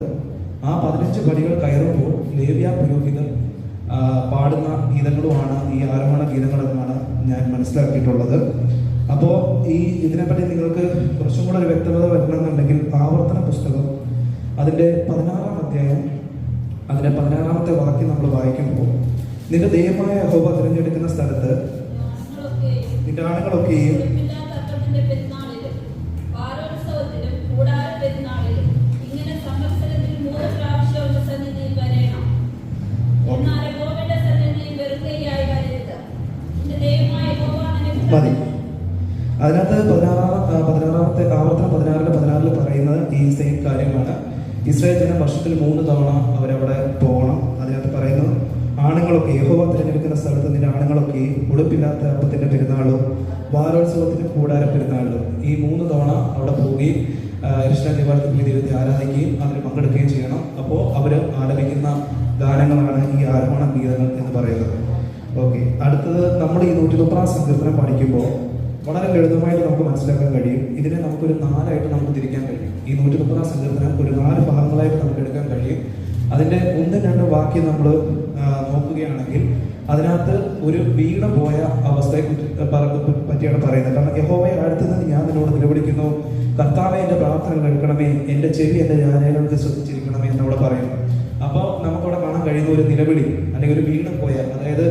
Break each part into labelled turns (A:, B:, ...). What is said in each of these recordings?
A: ആ 15 പടികൾ കയറുമ്പോൾ ലേവ്യ പുരോഹിതർ പാടുന്ന ഗീതങ്ങളുമാണ് ഈ ആരോഹണ ഗീതങ്ങളെന്നാണ് ഞാൻ മനസ്സിലാക്കിയിട്ടുള്ളത്. അപ്പോൾ ഇതിനെപ്പറ്റി നിങ്ങൾക്ക് കുറച്ചും കൂടെ ഒരു വ്യക്തത വരണമെന്നുണ്ടെങ്കിൽ ആവർത്തന പുസ്തകം അതിൻ്റെ 16-ാം അധ്യായം അതിൻ്റെ 16-ാമത്തെ വാക്യം നമ്മൾ വായിക്കുമ്പോൾ, നിന്റെ ദൈവമായ യഹോവ തിരഞ്ഞെടുക്കുന്ന സ്ഥലത്ത് നിന്റെ ആളുകളൊക്കെയും മതി. അതിനകത്ത് 16-ാമത്തെ ആവർത്തനം 16 പറയുന്നത് ഈ സെയിം കാര്യമാണ്. ഇസ്രായേൽ ജനം വർഷത്തിൽ 3 തവണ അവരവിടെ പോകണം. അതിനകത്ത് പറയുന്നു, ആണുങ്ങളൊക്കെ യഹോവ തിരഞ്ഞെടുക്കുന്ന സ്ഥലത്ത് നിന്റെ ആണുങ്ങളൊക്കെ ഉടുപ്പില്ലാത്ത അപ്പത്തിന്റെ പെരുന്നാളും വാരോത്സവത്തിന്റെ കൂടാര പെരുന്നാളും ഈ 3 തവണ അവിടെ പോവുകയും യഹോവയുടെ ദൈവത്തെ ആരാധിക്കുകയും അതിൽ പങ്കെടുക്കുകയും ചെയ്യണം. അപ്പോൾ അവർ ആലപിക്കുന്ന ഗാനങ്ങളാണ് ഈ ആരോഹണ ഗീതങ്ങൾ എന്ന് പറയുന്നത്. ഓക്കെ, അടുത്തത് നമ്മൾ ഈ 130-ാം സങ്കീർത്തനം പഠിക്കുമ്പോൾ വളരെ ലളിതമായിട്ട് നമുക്ക് മനസ്സിലാക്കാൻ കഴിയും. ഇതിനെ നമുക്കൊരു 4ആയിട്ട് നമുക്ക് തിരിക്കാൻ കഴിയും. ഈ 130-ാം സങ്കീർത്തനം ഒരു 4 ഭാഗങ്ങളായിട്ട് നമുക്ക് എടുക്കാൻ കഴിയും. അതിൻ്റെ 1-2 വാക്യം നമ്മൾ നോക്കുകയാണെങ്കിൽ അതിനകത്ത് ഒരു വീണ പോയ അവസ്ഥയെ പറ്റിയാണ് പറയുന്നത്. കാരണം യഹോവയെ അടുത്ത് നിന്ന് ഞാൻ നിന്നോട് നിലവിളിക്കുന്നു, കർത്താവെ എൻ്റെ പ്രാർത്ഥന കേൾക്കണമേ, എൻ്റെ ചെവി എൻ്റെ യാചനകൾക്ക് ശ്രദ്ധിച്ചിരിക്കണമേ എന്നവിടെ പറയുന്നു. അപ്പോൾ നമുക്കവിടെ കാണാൻ കഴിയുന്ന ഒരു നിലവിളി അല്ലെങ്കിൽ ഒരു വീണ പോയ, അതായത്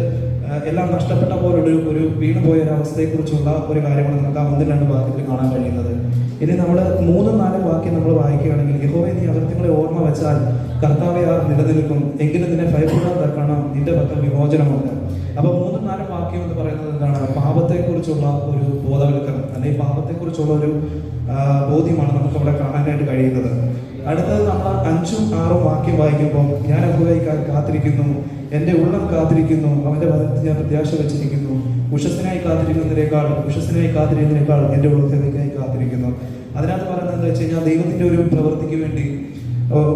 A: എല്ലാം നഷ്ടപ്പെട്ട പോലുള്ള ഒരു വീണു പോയ ഒരു അവസ്ഥയെക്കുറിച്ചുള്ള ഒരു കാര്യമാണ് നമുക്ക് ആ 1-2 വാക്യത്തിൽ കാണാൻ കഴിയുന്നത്. ഇനി നമ്മൾ 3-4 വാക്യം നമ്മൾ വായിക്കുകയാണെങ്കിൽ, യഹോവേ നീ അകൃത്യങ്ങളെ ഓർമ്മ വെച്ചാൽ കർത്താവെ ആ നിലനിൽക്കും, എങ്കിലും നിന്നെ ഭയപ്പെടാൻ തക്കണം, നിന്റെ പക്കൽ വിമോചനമുണ്ട്. അപ്പോൾ 3-4 വാക്യം എന്ന് പറയുന്നത് എന്താണ്? പാപത്തെക്കുറിച്ചുള്ള ഒരു ബോധവൽക്കരണം അല്ലെങ്കിൽ പാപത്തെക്കുറിച്ചുള്ള ഒരു ബോധ്യമാണ് നമുക്ക് അവിടെ കാണാനായിട്ട് കഴിയുന്നത്. അടുത്തത് നമ്മൾ 5-6 വാക്യം വായിക്കുമ്പോൾ, ഞാൻ യഹോവയ്ക്കായി കാത്തിരിക്കുന്നു, എൻ്റെ ഉള്ളം കാത്തിരിക്കുന്നു, അവൻ്റെ വചനത്തിൽ ഞാൻ പ്രത്യാശ വെച്ചിരിക്കുന്നു, ഉഷസ്സിനായി കാത്തിരിക്കുന്നതിനേക്കാൾ എൻ്റെ ഉള്ളത്തേക്കായി കാത്തിരിക്കുന്നു. അതിനകത്ത് പറയുന്നത് എന്താ വെച്ച് കഴിഞ്ഞാൽ, ദൈവത്തിൻ്റെ ഒരു പ്രവൃത്തിക്ക് വേണ്ടി,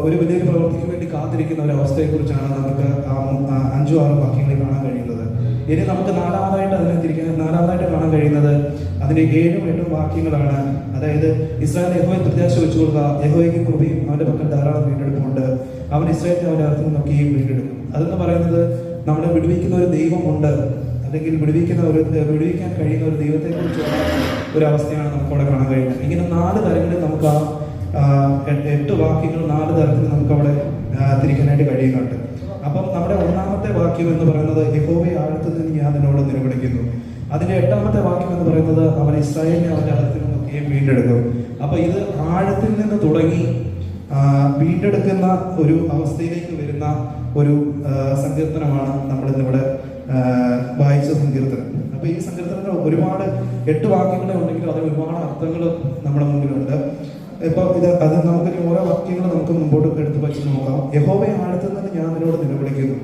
A: ഒരു വലിയൊരു പ്രവൃത്തിക്ക് വേണ്ടി കാത്തിരിക്കുന്ന ഒരു അവസ്ഥയെക്കുറിച്ചാണ് നമുക്ക് 5-6 വാക്യങ്ങളിൽ കാണാൻ കഴിയുന്നത്. ഇനി നമുക്ക് നാലാമതായിട്ട് കാണാൻ കഴിയുന്നത് അതിൻ്റെ 7-8 വാക്യങ്ങളാണ്. അതായത് ഇസ്രായേൽ യഹോവയെ പ്രത്യാശ വെച്ചു കൊടുക്കുക, യഹോവയ്ക്ക് കൃപയും അവൻ്റെ പക്കൽ ധാരാളം വീണ്ടെടുപ്പുണ്ട്, അവൻ ഇസ്രായേലിനെ അവൻ്റെ അർത്ഥം നോക്കിയും വീണ്ടെടുക്കും. അതെന്ന് പറയുന്നത് നമ്മളെ വിടുവിക്കുന്ന ഒരു ദൈവമുണ്ട്, അല്ലെങ്കിൽ വിടുവിക്കാൻ കഴിയുന്ന ഒരു ദൈവത്തെക്കുറിച്ചുള്ള ഒരു അവസ്ഥയാണ് നമുക്കവിടെ കാണാൻ കഴിയുന്നത്. ഇങ്ങനെ 4 തരങ്ങളിൽ നമുക്ക് ആ 8 വാക്യങ്ങൾ 4 തരത്തിൽ നമുക്കവിടെ തിരിക്കാനായിട്ട് കഴിയുന്നുണ്ട്. അപ്പം നമ്മുടെ 1-ാമത്തെ വാക്യം എന്ന് പറയുന്നത്, യഹോവയെ ആഴത്തിൽ നിന്ന് ഞാൻ നിന്നോട് നിലവിളിക്കുന്നു. അതിൻ്റെ 8-ാമത്തെ വാക്യം എന്ന് പറയുന്നത്, അവൻ ഇസ്രായേലിനെ അവൻ്റെ അകത്തിൽ നിന്നൊക്കെയും വീണ്ടെടുക്കും. അപ്പൊ ഇത് ആഴത്തിൽ നിന്ന് തുടങ്ങി വീണ്ടെടുക്കുന്ന ഒരു അവസ്ഥയിലേക്ക് വരുന്ന ഒരു സങ്കീർത്തനമാണ് നമ്മൾ ഇന്നിവിടെ വായിച്ച സങ്കീർത്തനം. അപ്പൊ ഈ സങ്കീർത്തനത്തിൽ ഒരുപാട് 8 വാക്യങ്ങളെ ഉണ്ടെങ്കിലും അതിന് ഒരുപാട് അർത്ഥങ്ങൾ നമ്മുടെ മുന്നിലുണ്ട്. ഇപ്പൊ അത് നമുക്ക് ഓരോ വാക്യങ്ങൾ നമുക്ക് മുമ്പോട്ട് എടുത്ത് വെച്ച് നോക്കാം. യഹോവയെ ആഴത്തിൽ നിന്ന് ഞാൻ നിന്നോട് നിലവിളിക്കുന്നു.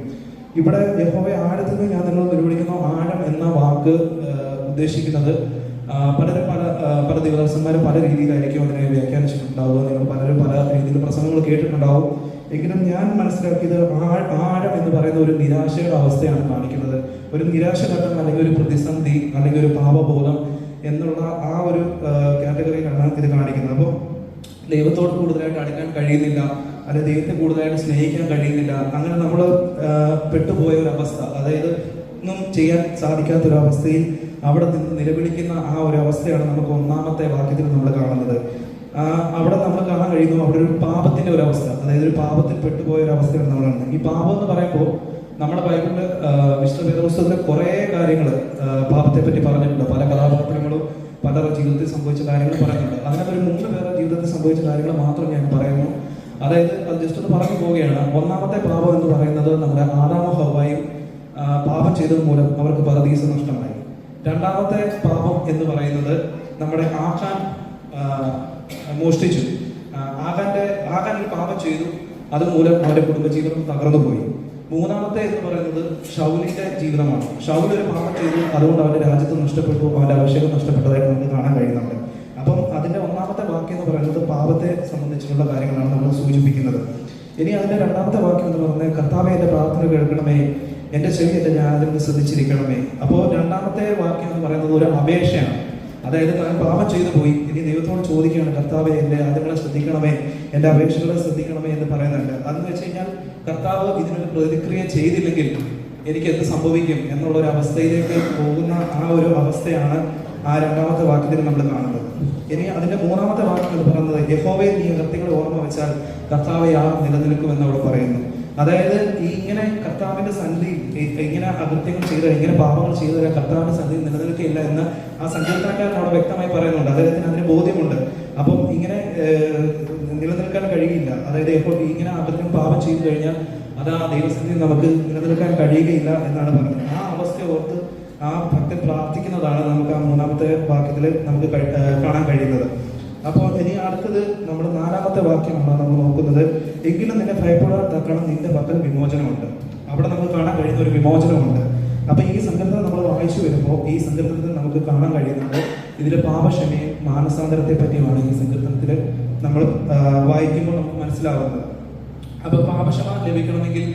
A: ഇവിടെ യഹോവയെ ആഴത്തിൽ നിന്ന് ഞാൻ നിന്നോട് നിലവിളിക്കുന്നു. ആഴം എന്ന വാക്ക് ഉദ്ദേശിക്കുന്നത് പല ദിവസന്മാരും പല രീതിയിലായിരിക്കും അതിനെ വ്യാഖ്യാനിച്ചിട്ടുണ്ടാവുക. നിങ്ങൾ പലരും പല രീതിയിൽ പ്രസംഗങ്ങൾ കേട്ടിട്ടുണ്ടാവും. എങ്കിലും ഞാൻ മനസ്സിലാക്കിയത് ആഴം എന്ന് പറയുന്ന ഒരു നിരാശയുടെ അവസ്ഥയാണ് കാണിക്കുന്നത്. ഒരു നിരാശഘട്ടം അല്ലെങ്കിൽ ഒരു പ്രതിസന്ധി അല്ലെങ്കിൽ ഒരു പാപബോധം എന്നുള്ള ആ ഒരു കാറ്റഗറിയിലാണ് ഇത് കാണിക്കുന്നത്. അപ്പോൾ ദൈവത്തോട് കൂടുതലായിട്ട് അടുക്കാൻ കഴിയുന്നില്ല, അല്ലെങ്കിൽ ദൈവത്തെ കൂടുതലായിട്ട് സ്നേഹിക്കാൻ കഴിയുന്നില്ല, അങ്ങനെ നമ്മൾ പെട്ടുപോയ ഒരു അവസ്ഥ, അതായത് ഒന്നും ചെയ്യാൻ സാധിക്കാത്തൊരവസ്ഥയിൽ അവിടെ നിന്ന് നിലവിളിക്കുന്ന ആ ഒരു അവസ്ഥയാണ് നമുക്ക് 1-ാമത്തെ വാക്യത്തിൽ നമ്മൾ കാണുന്നത്. അവിടെ നമ്മൾ കാണാൻ കഴിയുന്നു അവിടെ ഒരു പാപത്തിന്റെ ഒരു അവസ്ഥ, അതായത് ഒരു പാപത്തിൽ പെട്ടുപോയ ഒരു അവസ്ഥയാണ് നമ്മൾ കാണുന്നത്. ഈ പാപം എന്ന് പറയുമ്പോൾ നമ്മുടെ ബൈബിളിൽ വിശുദ്ധ വേദപുസ്തകത്തിൽ കുറേ കാര്യങ്ങൾ പാപത്തെ പറ്റി പറഞ്ഞിട്ടുണ്ട്. പല കഥാപാത്രങ്ങളും പലരുടെ ജീവിതത്തിൽ സംഭവിച്ച കാര്യങ്ങൾ പറയുന്നുണ്ട്. അതിനകത്ത് ഒരു 3 പേരുടെ ജീവിതത്തിൽ സംഭവിച്ച കാര്യങ്ങൾ മാത്രം ഞാൻ പറയുന്നു. അതായത് അത് ജസ്റ്റ് ഒന്ന് പറഞ്ഞു പോവുകയാണ്. 1-ാമത്തെ പാപം എന്ന് പറയുന്നത് നമ്മുടെ ആദാമും ഹവ്വായും പാപം ചെയ്തത് മൂലം അവർക്ക് പരദീസ നഷ്ടമായി. 2-ാമത്തെ പാപം എന്ന് പറയുന്നത് നമ്മുടെ ആഖാൻ മോഷ്ടിച്ചു. ആഖാൻ ഒരു പാപം ചെയ്തു, അതുമൂലം അവരുടെ കുടുംബജീവിതം തകർന്നു പോയി. 3-ാമത്തെ എന്ന് പറയുന്നത് ഷൗലിന്റെ ജീവിതമാണ്. ഷൗൽ ഒരു പാപം ചെയ്തു, അതുകൊണ്ട് അവന്റെ രാജ്യത്ത് നഷ്ടപ്പെട്ടു, അവന്റെ അഭിഷേകം നഷ്ടപ്പെട്ടതായിട്ട് നമുക്ക് കാണാൻ കഴിയുന്നുണ്ട്. അപ്പം അതിന്റെ 1-ാമത്തെ വാക്യം എന്ന് പറയുന്നത് പാപത്തെ സംബന്ധിച്ചിട്ടുള്ള കാര്യങ്ങളാണ് നമ്മൾ സൂചിപ്പിക്കുന്നത്. ഇനി അതിന്റെ 2-ാമത്തെ വാക്യം എന്ന് പറഞ്ഞാൽ, കർത്താവെ എൻ്റെ പ്രാർത്ഥന കേൾക്കണമേ, എൻ്റെ ചെവി എൻ്റെ യാചനകൾക്ക് ശ്രദ്ധിച്ചിരിക്കണമേ. അപ്പോൾ 2-ാമത്തെ വാക്യം എന്ന് പറയുന്നത് ഒരു അപേക്ഷയാണ്. അതായത് താൻ പാപം ചെയ്തു പോയി, ഇനി ദൈവത്തോട് ചോദിക്കുകയാണ്, കർത്താവെ എൻ്റെ ആദ്യങ്ങളെ ശ്രദ്ധിക്കണമേ, എൻ്റെ അപേക്ഷകളെ ശ്രദ്ധിക്കണമേ എന്ന് പറയുന്നുണ്ട്. അതെന്ന് വെച്ച് കഴിഞ്ഞാൽ കർത്താവ് ഇതിനൊരു പ്രതിക്രിയ ചെയ്തില്ലെങ്കിൽ എനിക്ക് എന്ത് സംഭവിക്കും എന്നുള്ള ഒരു അവസ്ഥയിലേക്ക് പോകുന്ന ആ ഒരു അവസ്ഥയാണ് ആ രണ്ടാമത്തെ വാക്യത്തിൽ നമ്മൾ കാണുന്നത്. ഇനി അതിന്റെ മൂന്നാമത്തെ വാക്യം പറയുന്നത്, യഹോവയെ നീ അകൃത്യങ്ങളെ ഓർമ്മ വെച്ചാൽ കർത്താവെ ആർ നിലനിൽക്കുമെന്ന് അവിടെ പറയുന്നു. അതായത് ഇങ്ങനെ കർത്താവിന്റെ സന്നിധി ഇങ്ങനെ അകൃത്യങ്ങൾ ചെയ്ത് ഇങ്ങനെ പാപങ്ങൾ ചെയ്ത് കർത്താവിന്റെ സന്നിധി നിലനിൽക്കില്ല എന്ന് ആ സങ്കീർത്തനക്കാരൻ അവിടെ വ്യക്തമായി പറയുന്നുണ്ട്. അദ്ദേഹത്തിന് അതിന് ബോധ്യമുണ്ട്. അപ്പം ഇങ്ങനെ നിലനിൽക്കാൻ കഴിയില്ല. അതായത് ഇപ്പോൾ ഇങ്ങനെ അകൃത്യം പാപം ചെയ്തു കഴിഞ്ഞാൽ അത് ആ ദൈവസന്നിധി നമുക്ക് നിലനിൽക്കാൻ കഴിയുകയില്ല എന്നാണ് പറയുന്നത്. ആ അവസ്ഥ ഓർത്ത് ആ ഭക്തൻ പ്രാർത്ഥിക്കുന്നതാണ് നമുക്ക് ആ മൂന്നാമത്തെ വാക്യത്തിൽ നമുക്ക് കാണാൻ കഴിയുന്നത്. അപ്പോൾ ഇനി അടുത്തത് നമ്മൾ നാലാമത്തെ വാക്യമാണ് നമ്മൾ നോക്കുന്നത്. എങ്കിലും നിന്നെ ഭയപ്പെടാത്തക്കണം, നിന്റെ പക്കൽ വിമോചനമുണ്ട്. അവിടെ നമുക്ക് കാണാൻ കഴിയുന്ന ഒരു വിമോചനമുണ്ട്. അപ്പൊ ഈ സങ്കീർത്തനം നമ്മൾ വായിച്ചു വരുമ്പോൾ ഈ സങ്കീർത്തനത്തിൽ നമുക്ക് കാണാൻ കഴിയുന്നത് ഇതിലെ പാപക്ഷമയും മാനസാന്തരത്തെ പറ്റിയുമാണ് ഈ സങ്കീർത്തനത്തിൽ നമ്മൾ വായിക്കുമ്പോൾ നമുക്ക് മനസ്സിലാവുന്നത്. അപ്പൊ പാപക്ഷമ ലഭിക്കണമെങ്കിൽ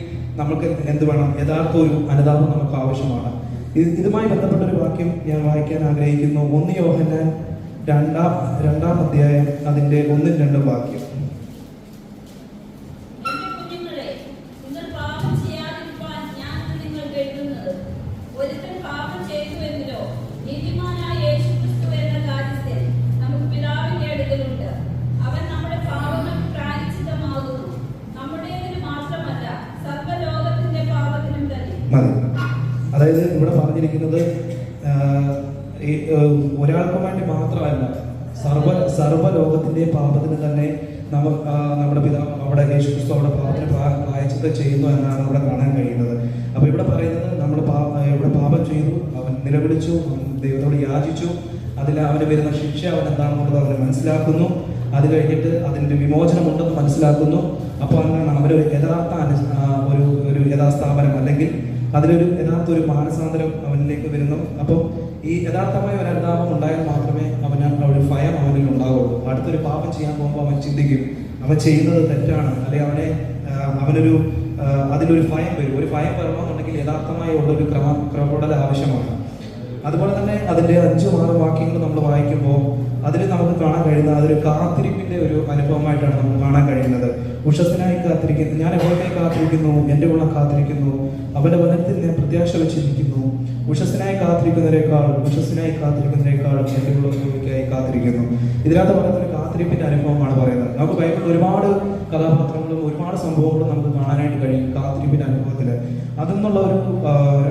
A: നമുക്ക് എന്ത് വേണം? യഥാർത്ഥ ഒരു അനുതാപം നമുക്ക് ആവശ്യമാണ്. ഇതുമായി ബന്ധപ്പെട്ട ഒരു വാക്യം ഞാൻ വായിക്കാൻ ആഗ്രഹിക്കുന്നു. 1 യോഹന്നാൻ 2-ാം അധ്യായം അതിന്റെ 1-2 വാക്യം. അതായത് ഇവിടെ പറഞ്ഞിരിക്കുന്നത് ഒരാൾക്ക് വേണ്ടി മാത്രമല്ല, സർവ്വലോകത്തിന്റെ പാപത്തിന് തന്നെ നമ്മുടെ പിതാവ് അവിടെ യേശുക്രിസ്തു അവിടെ പാപത്തിന് പ്രായശ്ചിത്തം ചെയ്യുന്നു എന്നാണ് അവിടെ കാണാൻ കഴിയുന്നത്. അപ്പൊ ഇവിടെ പറയുന്നത് നമ്മൾ ഇവിടെ പാപം ചെയ്തു, അവൻ നിലവിളിച്ചു, ദൈവത്തോട് യാചിച്ചു, അതിൽ അവന് വരുന്ന ശിക്ഷ അവൻ എന്താണെന്നുള്ളത് അവന് മനസ്സിലാക്കുന്നു. അത് കഴിഞ്ഞിട്ട് അതിന്റെ വിമോചനമുണ്ടെന്ന് മനസ്സിലാക്കുന്നു. അപ്പോൾ അങ്ങനെയാണ് അവരൊരു യഥാർത്ഥ ഒരു യഥാസ്ഥാപനം അല്ലെങ്കിൽ അതിലൊരു യഥാർത്ഥ ഒരു മാനസാന്തരം അവനിലേക്ക് വരുന്നു. അപ്പം ഈ യഥാർത്ഥമായ ഒരു അനുതാപം ഉണ്ടായാൽ മാത്രമേ ഒരു ഭയം അവനിൽ ഉണ്ടാവുള്ളൂ. അടുത്തൊരു പാപം ചെയ്യാൻ പോകുമ്പോൾ അവൻ ചിന്തിക്കും, അവൻ ചെയ്യുന്നത് തെറ്റാണ്, അല്ലെങ്കിൽ അവനൊരു അതിലൊരു ഭയം വരും. ഒരു ഭയം വരണമെന്നുണ്ടെങ്കിൽ യഥാർത്ഥമായ ഉള്ളൊരു ക്രമപ്പെടൽ ആവശ്യമാണ്. അതുപോലെ തന്നെ അതിന്റെ 5-6 വാക്യങ്ങൾ നമ്മൾ വായിക്കുമ്പോൾ അതിൽ നമുക്ക് കാണാൻ കഴിയുന്ന അതൊരു കാത്തിരിപ്പിന്റെ ഒരു അനുഭവമായിട്ടാണ് നമുക്ക് കാണാൻ കഴിയുന്നത്. ഉഷസ്സിനായി കാത്തിരിക്കുന്നു, ഞാൻ എപ്പോഴേക്ക് കാത്തിരിക്കുന്നു, എൻ്റെ ഉള്ളം കാത്തിരിക്കുന്നു, അവന്റെ വനത്തിൽ ഞാൻ പ്രത്യാശ വെച്ചിരിക്കുന്നു. ഉഷസ്സിനായി കാത്തിരിക്കുന്നതിനേക്കാൾ എൻ്റെ ഉള്ളക്കായി കാത്തിരിക്കുന്നു. ഇതിനകത്ത് പറയുന്ന ഒരു കാത്തിരിപ്പിന്റെ അനുഭവമാണ് പറയുന്നത്. നമുക്ക് ബൈബിളിൽ ഒരുപാട് കഥാപാത്രങ്ങളും ഒരുപാട് സംഭവങ്ങളും നമുക്ക് കാണാനായിട്ട് കഴിയും കാത്തിരിപ്പിന്റെ അനുഭവത്തിൽ. അതെന്നുള്ള ഒരു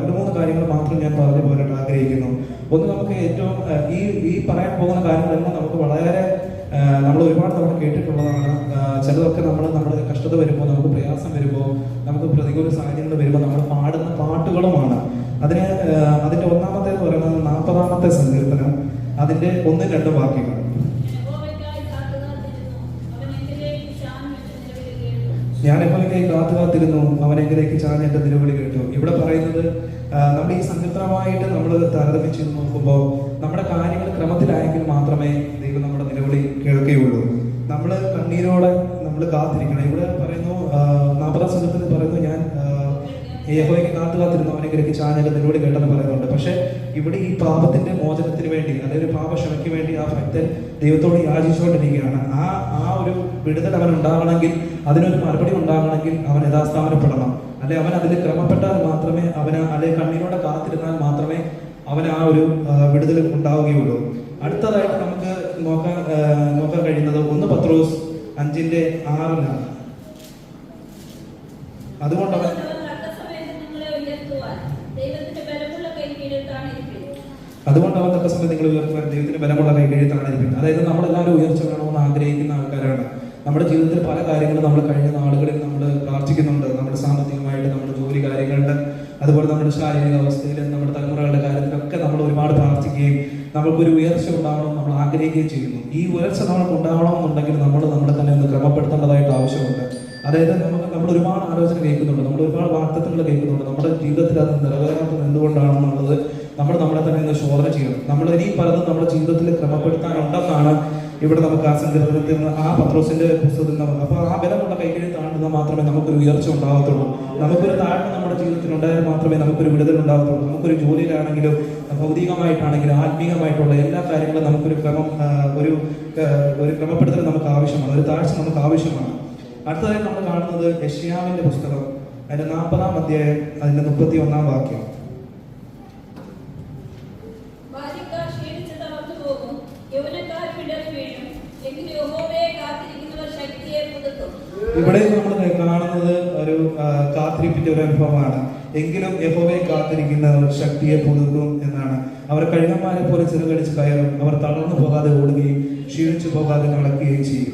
A: 2-3 കാര്യങ്ങൾ മാത്രം ഞാൻ പറഞ്ഞു പോകാനായിട്ട് ആഗ്രഹിക്കുന്നു. ഒന്ന്, നമുക്ക് ഏറ്റവും ഈ പറയാൻ പോകുന്ന കാര്യങ്ങളെല്ലാം നമുക്ക് വളരെ നമ്മൾ ഒരുപാട് തവണ കേട്ടിട്ടുള്ളതാണ്. ചിലതൊക്കെ നമ്മുടെ കഷ്ടത വരുമ്പോൾ, നമുക്ക് പ്രയാസം വരുമ്പോൾ, നമുക്ക് പ്രതികൂല സാഹചര്യങ്ങൾ വരുമ്പോൾ നമ്മൾ പാടുന്ന പാട്ടുകളുമാണ്. അതിന്റെ ഒന്നാമത്തേന്ന് പറയുന്നത് 40-ാമത്തെ സങ്കീർത്തനം അതിന്റെ 1-2 വാക്യങ്ങൾ. ഞാൻ എപ്പോഴേക്കായി കാത്തിരുന്നു, അവനെങ്കിലേക്ക് ചാഞ്ഞ എന്റെ നിലവിളി കേട്ടു. ഇവിടെ പറയുന്നത് നമ്മൾ ഈ സങ്കീർത്തനമായിട്ട് നമ്മൾ താരതമ്യം ചെയ്ത് നോക്കുമ്പോൾ നമ്മുടെ കാര്യങ്ങൾ ക്രമത്തിലായെങ്കിൽ മാത്രമേ ദൈവം നമ്മുടെ നിലവിളി കേൾക്കുകയുള്ളൂ. നമ്മൾ കണ്ണീരോടെ നമ്മൾ കാത്തിരിക്കണം. ഇവിടെ പറയുന്നു 40-ാം സങ്കീർത്തനത്തിൽ പറയുന്നു, ഞാൻ യഹോവയ്ക്ക് കാത്തിരുന്നു, അവനെങ്കിലേക്ക് ചാഞ്ഞ എന്റെ നിലവിളി കേട്ടെന്ന് പറയുന്നുണ്ട്. പക്ഷെ ഇവിടെ ഈ പാപത്തിന്റെ മോചനത്തിന് വേണ്ടി, അതായത് പാപക്ഷമയ്ക്ക് വേണ്ടി ആ ഭക്തൻ ദൈവത്തോട് യാചിച്ചുകൊണ്ടിരിക്കുകയാണ്. ആ ഒരു വിടുതൽ അവൻ ഉണ്ടാകണമെങ്കിൽ, അതിനൊരു മറുപടി ഉണ്ടാകണമെങ്കിൽ അവൻ യഥാസ്ഥാപനപ്പെടണം. അല്ലെ അവൻ അതിൽ ക്രമപ്പെട്ടാൽ മാത്രമേ അല്ലെ കണ്ണീരോടെ കാത്തിരുന്നാൽ മാത്രമേ അവന് ആ ഒരു വിടുതൽ ഉണ്ടാവുകയുള്ളൂ. അടുത്തതായിട്ട് നമുക്ക് നോക്കാൻ കഴിയുന്നത് 1 പത്രോസ് 5:6 അതുകൊണ്ട് അവൻ തക്ക സമയം നിങ്ങൾ ഉയർത്തുവാൻ ദൈവത്തിന് ബലമുള്ള കൈ കീഴിൽ. അതായത് നമ്മളെല്ലാവരും ഉയർച്ച വേണമെന്ന് ആഗ്രഹിക്കുന്ന ആൾക്കാരാണ്. നമ്മുടെ ജീവിതത്തിൽ പല കാര്യങ്ങളും നമ്മൾ കഴിഞ്ഞ നാളുകളിൽ നമ്മൾ പ്രാർത്ഥിക്കുന്നുണ്ട്. നമ്മുടെ സാമ്പത്തികമായിട്ട്, നമ്മുടെ ജോലി കാര്യങ്ങളുടെ, അതുപോലെ നമ്മുടെ ശാരീരിക അവസ്ഥയിൽ, നമ്മുടെ തലമുറകളുടെ കാര്യത്തിലൊക്കെ നമ്മൾ ഒരുപാട് പ്രാർത്ഥിക്കുകയും നമുക്കൊരു ഉയർച്ച ഉണ്ടാവണം നമ്മൾ ആഗ്രഹിക്കുകയും ചെയ്യുന്നു. ഈ ഉയർച്ച നമ്മൾക്ക് ഉണ്ടാവണമെന്നുണ്ടെങ്കിൽ നമ്മളെ തന്നെ ഒന്ന് ക്രമപ്പെടുത്തേണ്ടതായിട്ട് ആവശ്യമുണ്ട്. അതായത് നമ്മൾ ഒരുപാട് ആലോചന കേൾക്കുന്നുണ്ട്, നമ്മൾ ഒരുപാട് വാർത്തകൾ കേൾക്കുന്നുണ്ട്. നമ്മുടെ ജീവിതത്തിൽ അത് നിറവേറാത്തത് എന്തുകൊണ്ടാണെന്നുള്ളത് നമ്മളെ തന്നെ ഒന്ന് ശോധന ചെയ്യണം. നമ്മൾ ഇനി പലതും നമ്മുടെ ജീവിതത്തിൽ ക്രമപ്പെടുത്താനുണ്ടെന്നാണ് ഇവിടെ നമുക്ക് ആ സങ്കീർത്തനത്തിൽ നിന്ന് ആ പത്രോസിന്റെ പുസ്തകത്തിൽ നമുക്ക് അപ്പോൾ ആ ബലമുള്ള കൈകളിൽ താഴ്ന്നത് മാത്രമേ നമുക്കൊരു ഉയർച്ച ഉണ്ടാകത്തുള്ളൂ. നമുക്കൊരു താഴ്മ നമ്മുടെ ജീവിതത്തിൽ ഉണ്ടായാൽ മാത്രമേ നമുക്കൊരു വിടുതൽ ഉണ്ടാകത്തുള്ളൂ. നമുക്കൊരു ജോലിയിലാണെങ്കിലും ഭൗതികമായിട്ടാണെങ്കിലും ആത്മീയമായിട്ടുള്ള എല്ലാ കാര്യങ്ങളും നമുക്കൊരു ഒരു ക്രമപ്പെടുത്തൽ നമുക്ക് ആവശ്യമാണ്, ഒരു താഴ്ച നമുക്ക് ആവശ്യമാണ്. അടുത്തതായി നമ്മൾ കാണുന്നത് യെശയ്യാവിന്റെ പുസ്തകം, അതിന്റെ 40-ാം അധ്യായം, അതിന്റെ 31-ാം വാക്യം. ഇവിടെ നമ്മൾ കാണുന്നത് ഒരു കാത്തിരിപ്പിന്റെ ഒരു അനുഭവമാണ്. എങ്കിലും യഹോവയെ കാത്തിരിക്കുന്നവർ ശക്തിയെ പുതുക്കും എന്നാണ്. അവർ കഴുകന്മാരെ പോലെ ചിറകടിച്ച് കയറും, അവർ തളർന്നു പോകാതെ ഓടുകയും ക്ഷീണിച്ചു പോകാതെ നടക്കുകയും ചെയ്യും.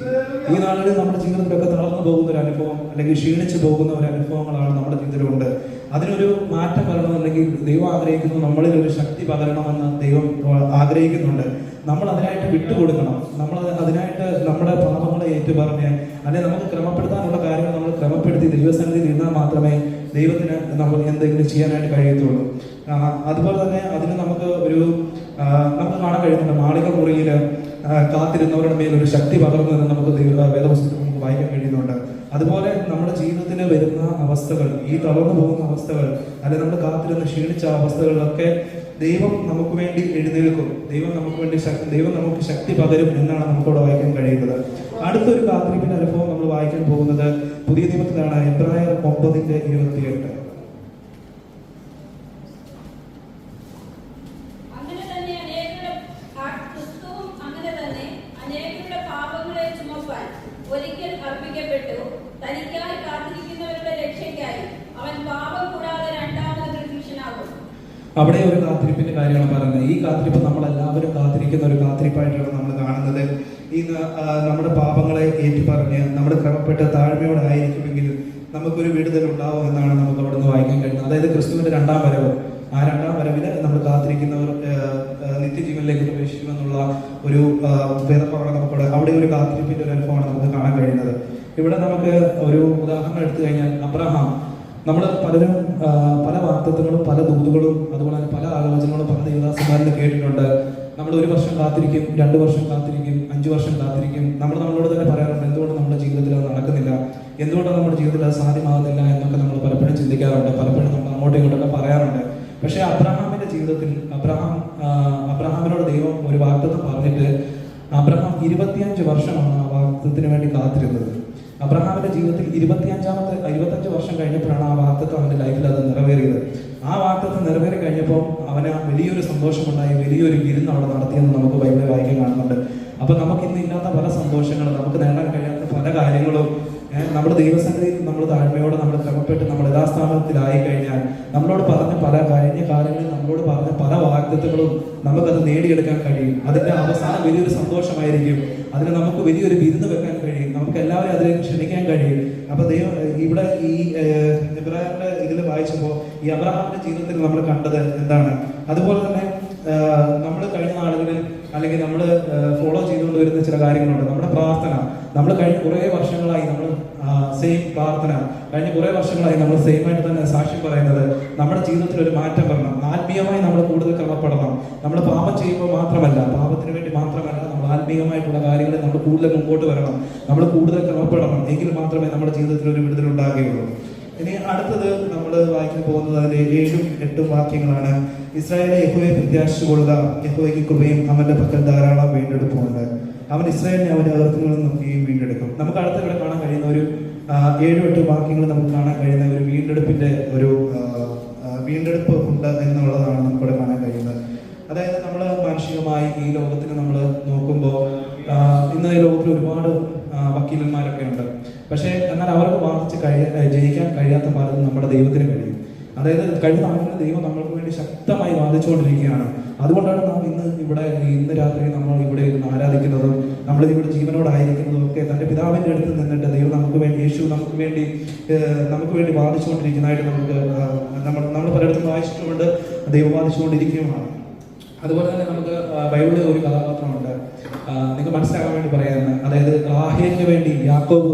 A: ഈ നാളുകളിൽ നമ്മുടെ ജീവിതത്തിലൊക്കെ തളർന്നു പോകുന്ന ഒരു അനുഭവം അല്ലെങ്കിൽ ക്ഷീണിച്ചു പോകുന്ന ഒരു അനുഭവങ്ങളാണ് നമ്മുടെ ജീവിതത്തിലുണ്ട്. അതിനൊരു മാറ്റം വരണമെന്നുണ്ടെങ്കിൽ ദൈവം ആഗ്രഹിക്കുന്നു, നമ്മളിൽ ഒരു ശക്തി പകരണമെന്ന് ദൈവം ആഗ്രഹിക്കുന്നുണ്ട്. നമ്മൾ അതിനായിട്ട് വിട്ടുകൊടുക്കണം. നമ്മൾ അതിനായിട്ട് നമ്മുടെ പാപങ്ങളെ ഏറ്റുപറഞ്ഞ് അല്ലെങ്കിൽ നമുക്ക് ക്രമപ്പെടുത്താനുള്ള കാര്യങ്ങൾ നമ്മൾ ക്രമപ്പെടുത്തി ദൈവസന്നിധിയിൽ ഇരുന്നാൽ മാത്രമേ ദൈവത്തിന് നമ്മൾ എന്തെങ്കിലും ചെയ്യാനായിട്ട് കഴിയത്തുള്ളൂ. അതുപോലെ തന്നെ അതിന് നമുക്ക് കാണാൻ കഴിയുന്നുണ്ട്, മാളിക മുറിയിൽ കാത്തിരുന്നവരുടെ മേൽ ഒരു ശക്തി പകർന്നു എന്ന് നമുക്ക് വേദപുസ്തകത്തിൽ നമുക്ക് വായിക്കാൻ കഴിയുന്നുണ്ട്. അതുപോലെ നമ്മുടെ ജീവിതത്തിൽ വരുന്ന അവസ്ഥകൾ, ഈ തളർന്നു പോകുന്ന അവസ്ഥകൾ, അല്ലെങ്കിൽ നമ്മൾ കാത്തിരുന്ന് ക്ഷീണിച്ച അവസ്ഥകളിലൊക്കെ ദൈവം നമുക്ക് വേണ്ടി എഴുന്നേൽക്കും, ദൈവം നമുക്ക് ശക്തി പകരും എന്നാണ് നമുക്കവിടെ വായിക്കാൻ കഴിയുന്നത്. അടുത്തൊരു കാത്തിരിപ്പിന്റെ അനുഭവം നമ്മൾ വായിക്കാൻ പോകുന്നത് പുതിയ നിയമത്തിലാണ്. എബ്രായർ 9:28. അവിടെ ഒരു കാത്തിരിപ്പിന്റെ കാര്യമാണ് പറയുന്നത്. ഈ കാത്തിരിപ്പ് നമ്മളെല്ലാവരും കാത്തിരിക്കുന്ന ഒരു കാത്തിരിപ്പായിട്ടാണ് നമ്മൾ കാണുന്നത്. ഈ നമ്മുടെ പാപങ്ങളെ ഏറ്റുപറഞ്ഞ് നമ്മുടെ ക്രമപ്പെട്ട താഴ്മയോടെ ആയിരിക്കുമെങ്കിൽ നമുക്കൊരു വിടുതൽ ഉണ്ടാവും എന്നാണ് നമുക്ക് അവിടെ നിന്ന് വായിക്കാൻ കഴിയുന്നത്. അതായത് ക്രിസ്തുവിന്റെ 2ാം വരവ്, ആ 2ാം വരവില് നമ്മൾ കാത്തിരിക്കുന്നവർ നിത്യജീവനിലേക്ക് പ്രവേശിക്കുമെന്നുള്ള ഒരു വേദഭാഗം നമുക്കവിടെ അവിടെ ഒരു കാത്തിരിപ്പിന്റെ ഒരു അനുഭവമാണ് നമുക്ക് കാണാൻ കഴിയുന്നത്. ഇവിടെ നമുക്ക് ഒരു ഉദാഹരണം എടുത്തു കഴിഞ്ഞാൽ അബ്രഹാം, നമ്മൾ പലരും പല വാഗ്ദത്തങ്ങളും പല ദൂതുകളും അതുപോലെ തന്നെ പല ആലോചനകളും പല ദേവദാസന്മാരിൽ കേട്ടിട്ടുണ്ട്. നമ്മൾ 1 വർഷം കാത്തിരിക്കും, 2 വർഷം കാത്തിരിക്കും, 5 വർഷം കാത്തിരിക്കും. നമ്മളോട് തന്നെ പറയാറുണ്ട്, എന്തുകൊണ്ട് നമ്മുടെ ജീവിതത്തിൽ അത് നടക്കുന്നില്ല, എന്തുകൊണ്ടാണ് നമ്മുടെ ജീവിതത്തിൽ അത് സാധ്യമാകുന്നില്ല എന്നൊക്കെ നമ്മൾ പലപ്പോഴും ചിന്തിക്കാറുണ്ട്, പലപ്പോഴും നമ്മൾ അങ്ങോട്ടും ഇങ്ങോട്ടൊക്കെ പറയാറുണ്ട്. പക്ഷേ അബ്രഹാമിന്റെ ജീവിതത്തിൽ അബ്രഹാമിനോട് ദൈവം ഒരു വാഗ്ദത്തം പറഞ്ഞിട്ട് അബ്രഹാം 25 വർഷമാണ് ആ വാഗ്ദത്തത്തിന് വേണ്ടി കാത്തിരുന്നത്. അബ്രഹാമിന്റെ ജീവിതത്തിൽ 25 വർഷം കഴിഞ്ഞപ്പോഴാണ് ആ വാഗ്ദത്തം അവന്റെ ലൈഫിൽ അത് നിറവേറിയത്. ആ വാഗ്ദത്തം നിറവേറി കഴിഞ്ഞപ്പോൾ അവന് വലിയൊരു സന്തോഷമുണ്ടായി, വലിയൊരു വിരുന്ന് അവിടെ നടത്തിയെന്ന് നമുക്ക് ബൈബിളിൽ വായിക്കാൻ കാണുന്നുണ്ട്. അപ്പൊ നമുക്ക് ഇന്നില്ലാത്ത പല സന്തോഷങ്ങളും, നമുക്ക് നേടാൻ കഴിയാത്ത പല കാര്യങ്ങളും നമ്മുടെ ദൈവസന്നിധിയിൽ നമ്മൾ താഴ്മയോടെ നമ്മൾ ക്രമപ്പെട്ട് നമ്മൾ യഥാസ്ഥാനത്തിലായി കഴിഞ്ഞാൽ നമ്മളോട് പറഞ്ഞ പല കഴിഞ്ഞ കാലങ്ങളിൽ നമ്മളോട് പറഞ്ഞ പല വാഗ്ദത്തങ്ങളും നമുക്കത് നേടിയെടുക്കാൻ കഴിയും. അതിന്റെ അവസാനം വലിയൊരു സന്തോഷമായിരിക്കും. അതിന് നമുക്ക് വലിയൊരു വിരുന്ന് വെക്കാൻ കഴിയും, നമുക്ക് എല്ലാവരും അതിലേക്ക് ക്ഷണിക്കാൻ കഴിയും. അപ്പൊ ദൈവം ഇവിടെ ഈ എബ്രായറിന്റെ ഇതിൽ വായിച്ചപ്പോൾ ഈ അബ്രഹാമിന്റെ ജീവിതത്തിൽ നമ്മൾ കണ്ടത് എന്താണ്? അതുപോലെ തന്നെ നമ്മൾ കഴിഞ്ഞ നാളുകളിൽ അല്ലെങ്കിൽ നമ്മൾ ഫോളോ ചെയ്തുകൊണ്ട് വരുന്ന ചില കാര്യങ്ങളുണ്ട്. നമ്മുടെ പ്രാർത്ഥന, നമ്മൾ കഴിഞ്ഞ കുറേ വർഷങ്ങളായി നമ്മൾ സെയിം പ്രാർത്ഥന, കഴിഞ്ഞ കുറേ വർഷങ്ങളായി നമ്മൾ സെയിം ആയിട്ട് തന്നെ സാക്ഷ്യം പറയുന്നത് നമ്മുടെ ജീവിതത്തിൽ ഒരു മാറ്റം വരണം, ആത്മീയമായി നമ്മൾ കൂടുതൽ ക്രമപ്പെടണം. നമ്മൾ പാപം ചെയ്യുമ്പോൾ മാത്രമല്ല, പാപത്തിന് വേണ്ടി മാത്രമല്ല, നമ്മൾ ആത്മീയമായിട്ടുള്ള കാര്യങ്ങളിൽ നമ്മൾ കൂടുതൽ മുമ്പോട്ട് വരണം, നമ്മൾ കൂടുതൽ ക്രമപ്പെടണം. എങ്കിൽ മാത്രമേ നമ്മുടെ ജീവിതത്തിൽ ഒരു വിടുതൽ ഉണ്ടാകുകയുള്ളൂ. ഇനി അടുത്തത് നമ്മൾ വായിക്കാൻ പോകുന്നത് അതിന്റെ 7ഉം 8ഉം വാക്യങ്ങളാണ്. ഇസ്രായേലിനെ യഹോവയെ പ്രത്യാശിച്ചുകൊള്ളുക, യഹോവയ്ക്ക് കൃപയും അവന്റെ പക്കൽ ധാരാളം വീണ്ടെടുപ്പുണ്ട്. അവൻ ഇസ്രായേലിനെ അവന്റെ അകൃത്യങ്ങളിൽ നോക്കുകയും വീണ്ടെടുക്കും. നമുക്ക് അടുത്തിവിടെ കാണാൻ കഴിയുന്ന ഒരു 7-8 വാക്യങ്ങൾ നമുക്ക് കാണാൻ കഴിയുന്ന ഒരു വീണ്ടെടുപ്പ് ഉണ്ട് എന്നുള്ളതാണ് നമുക്കിവിടെ കാണാൻ കഴിയുന്നത്. അതായത് നമ്മൾ മാനുഷികമായി ഈ ലോകത്തിന് നമ്മൾ നോക്കുമ്പോൾ ഇന്ന് ഈ ലോകത്തിൽ ഒരുപാട് വക്കീലന്മാരൊക്കെ ഉണ്ട്. പക്ഷേ എന്നാൽ അവർക്ക് വാദിച്ച് ജയിക്കാൻ കഴിയാത്ത പലതും നമ്മുടെ ദൈവത്തിന് കഴിയും. അതായത് കഴിഞ്ഞ നാളിൽ ദൈവം നമ്മൾക്ക് വേണ്ടി ശക്തമായി വാദിച്ചുകൊണ്ടിരിക്കുകയാണ്. അതുകൊണ്ടാണ് നാം ഇന്ന് രാത്രി നമ്മൾ ഇവിടെ ഇരുന്ന് ആരാധിക്കുന്നതും നമ്മളിവിടെ ജീവനോടായിരിക്കുന്നതും ഒക്കെ തൻ്റെ പിതാവിൻ്റെ അടുത്ത് നിന്നിട്ട് ദൈവം യേശു നമുക്ക് വേണ്ടി വാദിച്ചുകൊണ്ടിരിക്കുന്നതായിട്ട് നമ്മൾ പലയിടത്തും വായിച്ചിട്ടുമുണ്ട്, ദൈവം വാദിച്ചുകൊണ്ടിരിക്കുകയുമാണ്. അതുപോലെ തന്നെ നമുക്ക് ബൈബിളിൽ ഒരു കഥാപാത്രമുണ്ട്, നിങ്ങൾക്ക് മനസ്സിലാക്കാൻ വേണ്ടി പറയാമെന്ന്. അതായത് റാഹേലിന് വേണ്ടി യാക്കോബ്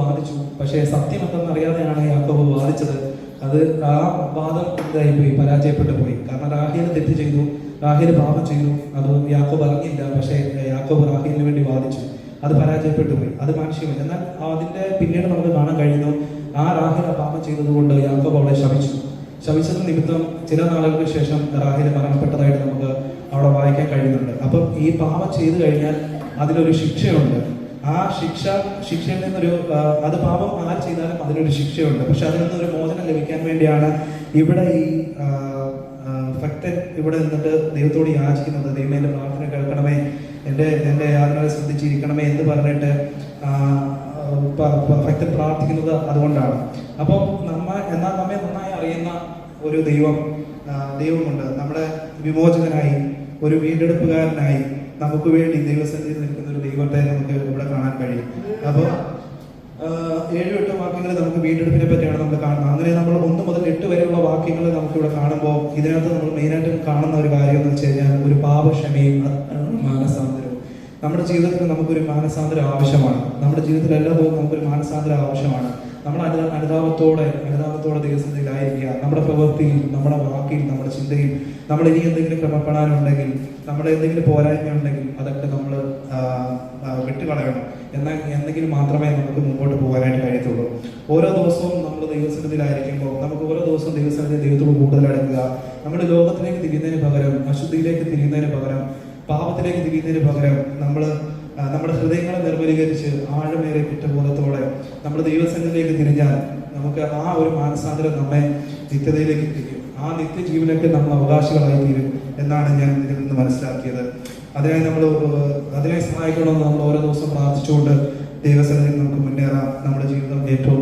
A: വാദിച്ചു. പക്ഷേ സത്യം എന്തെന്നറിയാതെയാണ് യാക്കോബ് വാദിച്ചത്. അത് ആ വാദം ഇതായിപ്പോയി, പരാജയപ്പെട്ടു പോയി. കാരണം റാഹേൽ തെറ്റ് ചെയ്തു, റാഹേൽ പാപം ചെയ്തു, അത് യാക്കോബ് അറിഞ്ഞില്ല. പക്ഷേ യാക്കോബ് റാഹേലിന് വേണ്ടി വാദിച്ചു, അത് പരാജയപ്പെട്ടു പോയി. അത് മാനുഷികമല്ല. എന്നാൽ അതിന്റെ പിന്നീട് നമുക്ക് കാണാൻ കഴിയുന്നു, ആ റാഹേൽ പാപം ചെയ്തതുകൊണ്ട് യാക്കോബ് അവളെ ശപിച്ചത് നിമിത്തം ചില നാളുകൾക്ക് ശേഷം റാഹേൽ മരണപ്പെട്ടതായിട്ട് നമുക്ക് അവിടെ വായിക്കാൻ കഴിയുന്നുണ്ട്. അപ്പം ഈ പാപം ചെയ്തു കഴിഞ്ഞാൽ അതിലൊരു ശിക്ഷയുണ്ട്. ആ ശിക്ഷയിൽ നിന്നൊരു അത് പാപം ആര് ചെയ്താലും അതിനൊരു ശിക്ഷയുണ്ട്. പക്ഷെ അതിൽ നിന്നൊരു മോചനം ലഭിക്കാൻ വേണ്ടിയാണ് ഇവിടെ ഈ ഭക്തൻ ഇവിടെ നിന്നിട്ട് ദൈവത്തോട് യാചിക്കുന്നത്. ദൈവമേ എൻ്റെ പ്രാർത്ഥന കേൾക്കണമേ, എൻ്റെ യാതനകളെ ശ്രദ്ധിച്ചിരിക്കണമേ എന്ന് പറഞ്ഞിട്ട് ഭക്തൻ പ്രാർത്ഥിക്കുന്നത് അതുകൊണ്ടാണ്. അപ്പോൾ എന്നാൽ നമ്മെ നന്നായി അറിയുന്ന ഒരു ദൈവമുണ്ട്. നമ്മുടെ വിമോചകനായി, ഒരു വീണ്ടെടുപ്പുകാരനായി നമുക്ക് വേണ്ടി ദൈവസന്നിധിയിൽ നിൽക്കുന്ന ഒരു ദൈവത്തെ നമുക്ക് ഇവിടെ കാണാൻ കഴിയും. അപ്പോൾ 7-8 വാക്യങ്ങൾ നമുക്ക് വീണ്ടെടുപ്പിനെ പറ്റിയാണ് നമ്മൾ കാണുന്നത്. അങ്ങനെ നമ്മൾ 1 മുതൽ 8 വരെയുള്ള വാക്യങ്ങൾ നമുക്ക് ഇവിടെ കാണുമ്പോൾ ഇതിനകത്ത് നമ്മൾ മെയിനായിട്ടും കാണുന്ന ഒരു കാര്യം എന്ന് വെച്ച് കഴിഞ്ഞാൽ ഒരു പാപക്ഷമയും മാനസാന്തരവും. നമ്മുടെ ജീവിതത്തിൽ നമുക്കൊരു മാനസാന്തരം ആവശ്യമാണ്. നമ്മുടെ ജീവിതത്തിൽ എല്ലാ ദിവസവും നമുക്കൊരു മാനസാന്തരം ആവശ്യമാണ്. നമ്മൾ അനുതാപത്തോടെ ദൈവസന്നിധിയിലായിരിക്കുക. നമ്മുടെ പ്രവൃത്തിയിൽ, നമ്മുടെ വാക്കിൽ, നമ്മുടെ ചിന്തയിൽ നമ്മൾ ഇനി എന്തെങ്കിലും ക്രമപ്പെടാനുണ്ടെങ്കിൽ, നമ്മുടെ എന്തെങ്കിലും പോരായ്മ ഉണ്ടെങ്കിൽ അതൊക്കെ നമ്മൾ വിട്ടുകളയണം. എന്തെങ്കിലും മാത്രമേ നമുക്ക് മുമ്പോട്ട് പോകാനായിട്ട് കഴിയത്തുള്ളൂ. ഓരോ ദിവസവും നമ്മൾ ദൈവസന്നിധിയിലായിരിക്കുമ്പോൾ നമുക്ക് ഓരോ ദിവസവും ദൈവത്തോട് കൂടുതൽ അടുക്കുക. നമ്മുടെ ലോകത്തിലേക്ക് തിരിയുന്നതിന് പകരം, അശുദ്ധിയിലേക്ക് തിരിയുന്നതിന് പകരം, പാപത്തിലേക്ക് തിരിയുന്നതിന് പകരം നമ്മുടെ ഹൃദയങ്ങളെ നിർമ്മലീകരിച്ച് ആഴമേറെ കുറ്റബോധത്തോടെ നമ്മൾ ദൈവസന്നിധിയിലേക്ക് തിരിഞ്ഞാൽ നമുക്ക് ആ ഒരു മാനസാന്തരം നമ്മെ നിത്യതയിലേക്ക് തിരിക്കും. ആ നിത്യജീവനൊക്കെ നമ്മൾ അവകാശികളായി തീരും എന്നാണ് ഞാൻ ഇതിൽ നിന്ന് മനസ്സിലാക്കിയത്. അതിനായി സഹായിക്കണമെന്ന് നമ്മൾ ഓരോ ദിവസം പ്രാർത്ഥിച്ചുകൊണ്ട് ദൈവസന്നിധിയിൽ നമുക്ക് മുന്നേറാം. നമ്മുടെ ജീവിതം ഏറ്റവും